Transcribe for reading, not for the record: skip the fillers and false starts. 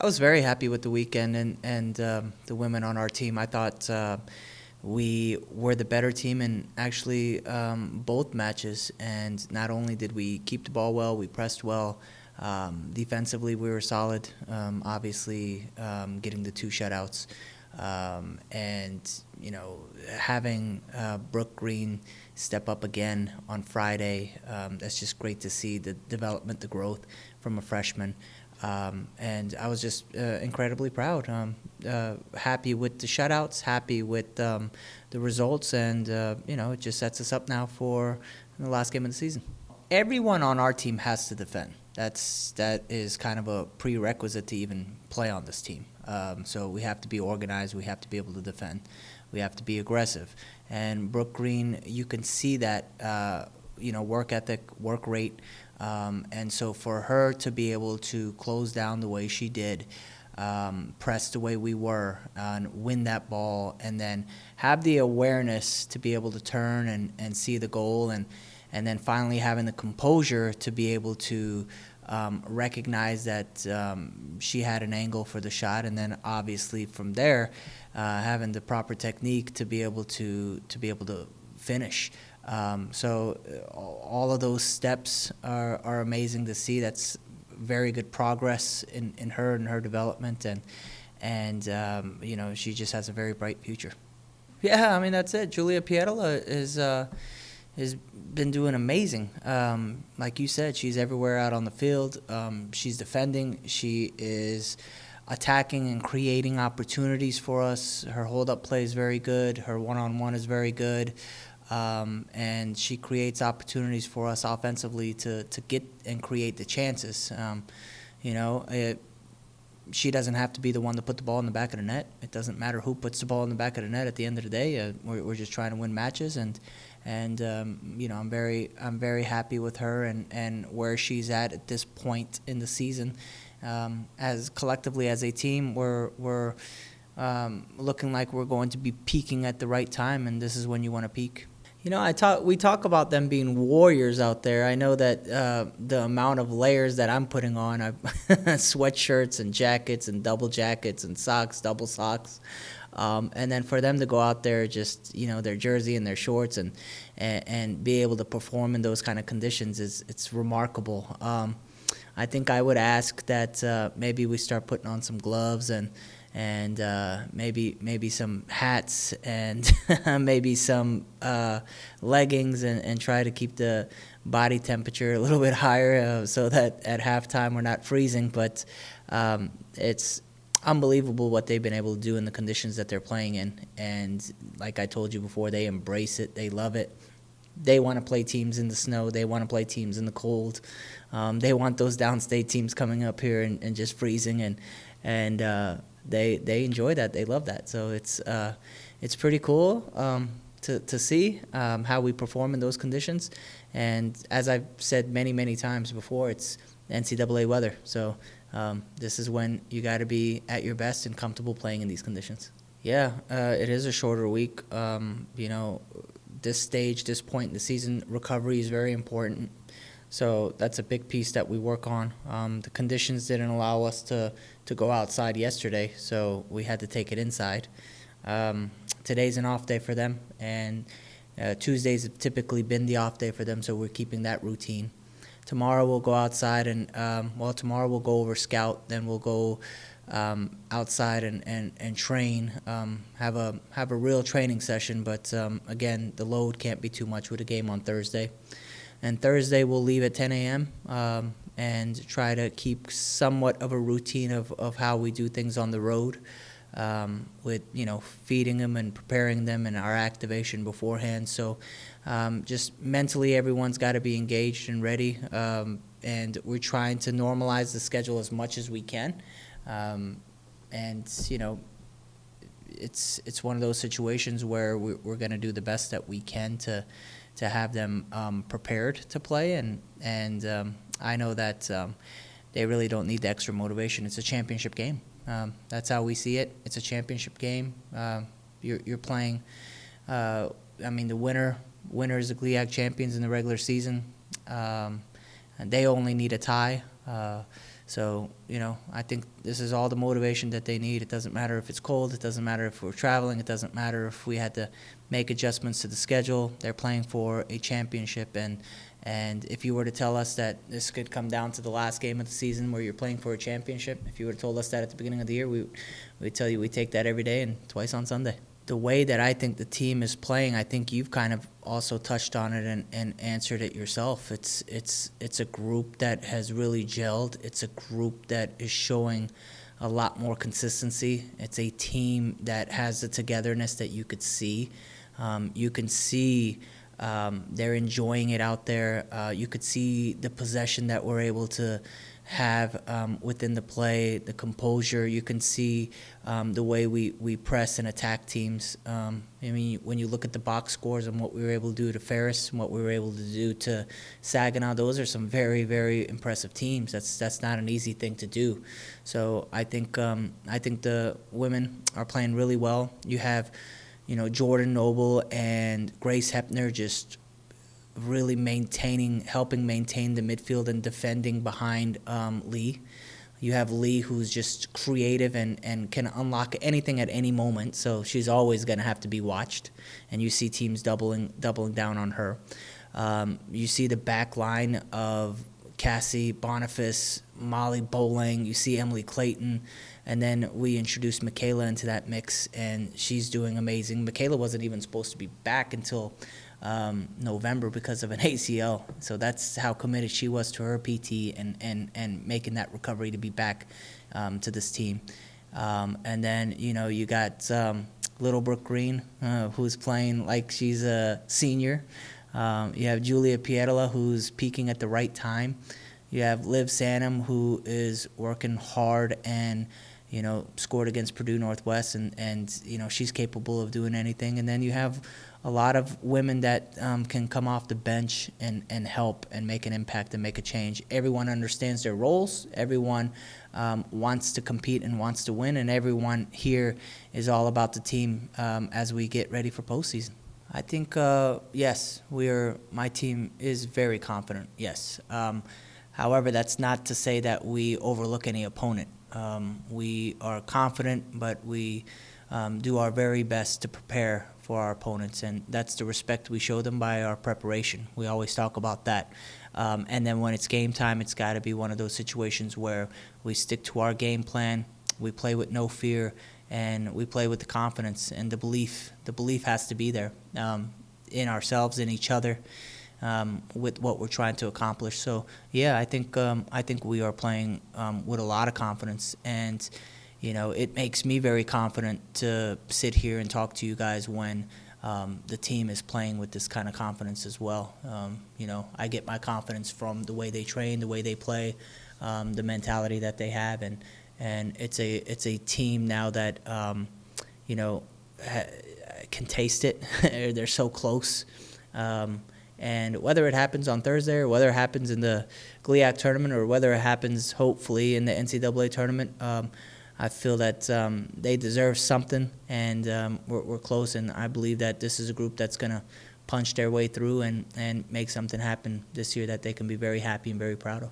I was very happy with the weekend and the women on our team. I thought we were the better team in actually both matches. And not only did we keep the ball well, we pressed well. Defensively, we were solid. Obviously, getting the two shutouts. And, having Brooke Green step up again on Friday, that's just great to see the development, the growth from a freshman. And I was just incredibly proud. Happy with the shutouts, happy with the results, and it just sets us up now for the last game of the season. Everyone on our team has to defend. That is kind of a prerequisite to even play on this team. So we have to be organized. We have to be able to defend. We have to be aggressive. And Brooke Green, you can see that work ethic, work rate. And so for her to be able to close down the way she did, press the way we were, and win that ball, and then have the awareness to be able to turn and see the goal, and then finally having the composure to be able to recognize that she had an angle for the shot, and then obviously from there having the proper technique to be able to finish. So all of those steps are amazing to see. That's very good progress in her and her development, and she just has a very bright future. Yeah, I mean that's it. Julia Pietola has been doing amazing. Like you said, she's everywhere out on the field. She's defending. She is attacking and creating opportunities for us. Her hold-up play is very good. Her one-on-one is very good. And she creates opportunities for us offensively to get and create the chances. She doesn't have to be the one to put the ball in the back of the net. It doesn't matter who puts the ball in the back of the net at the end of the day. We're just trying to win matches, and I'm very happy with her and where she's at this point in the season. As collectively as a team, we're looking like we're going to be peaking at the right time, and this is when you want to peak. We talk about them being warriors out there. I know that the amount of layers that I'm putting on, sweatshirts and jackets and double jackets and socks, double socks, and then for them to go out there, just their jersey and their shorts and be able to perform in those kind of conditions it's remarkable. I think I would ask that maybe we start putting on some gloves and maybe some hats and maybe some leggings and try to keep the body temperature a little bit higher so that at halftime we're not freezing. But it's unbelievable what they've been able to do in the conditions that they're playing in. And like I told you before, they embrace it. They love it. They want to play teams in the snow. They want to play teams in the cold. They want those downstate teams coming up here and just freezing, and they enjoy that. They love that. So it's pretty cool to see how we perform in those conditions. And as I've said many times before, it's NCAA weather. So this is when you got to be at your best and comfortable playing in these conditions. Yeah, it is a shorter week. This point in the season, recovery is very important. So that's a big piece that we work on. The conditions didn't allow us to go outside yesterday, so we had to take it inside. Today's an off day for them, and Tuesdays have typically been the off day for them, so we're keeping that routine. Tomorrow we'll go outside and tomorrow we'll go over scout, then we'll go outside and train, have a real training session, but again, the load can't be too much with a game on Thursday. And Thursday we'll leave at 10 a.m. And try to keep somewhat of a routine of how we do things on the road, with feeding them and preparing them and our activation beforehand. So just mentally everyone's got to be engaged and ready, and we're trying to normalize the schedule as much as we can. It's one of those situations where we're going to do the best that we can to have them prepared to play, and I know that they really don't need the extra motivation. It's a championship game. That's how we see it. It's a championship game. You're playing. The winner is the GLIAC champions in the regular season, and they only need a tie. So, I think this is all the motivation that they need. It doesn't matter if it's cold. It doesn't matter if we're traveling. It doesn't matter if we had to make adjustments to the schedule. They're playing for a championship. And if you were to tell us that this could come down to the last game of the season where you're playing for a championship, if you would have told us that at the beginning of the year, we'd tell you we take that every day and twice on Sunday. The way that I think the team is playing, I think you've kind of also touched on it and answered it yourself. It's a group that has really gelled. It's a group that is showing a lot more consistency. It's a team that has a togetherness that you could see. You can see they're enjoying it out there. You could see the possession that we're able to have within the play, the composure. You can see the way we press and attack teams. When you look at the box scores and what we were able to do to Ferris and what we were able to do to Saginaw, those are some very, very impressive teams. That's not an easy thing to do. So I think the women are playing really well. You have Jordan Noble and Grace Hepner just really helping maintain the midfield and defending behind Lee. You have Lee, who's just creative and can unlock anything at any moment, so she's always going to have to be watched. And you see teams doubling down on her. You see the back line of Cassie Boniface, Molly Bowling. You see Emily Clayton. And then we introduced Michaela into that mix, and she's doing amazing. Michaela wasn't even supposed to be back until November because of an ACL. So that's how committed she was to her PT and making that recovery to be back to this team. And then, you got Little Brooke Green, who's playing like she's a senior. You have Julia Pietola, who's peaking at the right time. You have Liv Sanum, who is working hard and scored against Purdue Northwest, and she's capable of doing anything. And then you have a lot of women that can come off the bench and help and make an impact and make a change. Everyone understands their roles. Everyone wants to compete and wants to win, and everyone here is all about the team as we get ready for postseason. I think, yes, my team is very confident, yes. However, that's not to say that we overlook any opponent. We are confident, but we do our very best to prepare for our opponents, and that's the respect we show them by our preparation. We always talk about that. And then when it's game time, it's got to be one of those situations where we stick to our game plan, we play with no fear, and we play with the confidence and the belief. The belief has to be there in ourselves, in each other, with what we're trying to accomplish. So yeah, I think we are playing with a lot of confidence, and it makes me very confident to sit here and talk to you guys when the team is playing with this kind of confidence as well. I get my confidence from the way they train, the way they play, the mentality that they have, and it's a team now that can taste it. They're so close. And whether it happens on Thursday or whether it happens in the GLIAC tournament or whether it happens hopefully in the NCAA tournament, I feel that they deserve something, and we're close. And I believe that this is a group that's going to punch their way through and make something happen this year that they can be very happy and very proud of.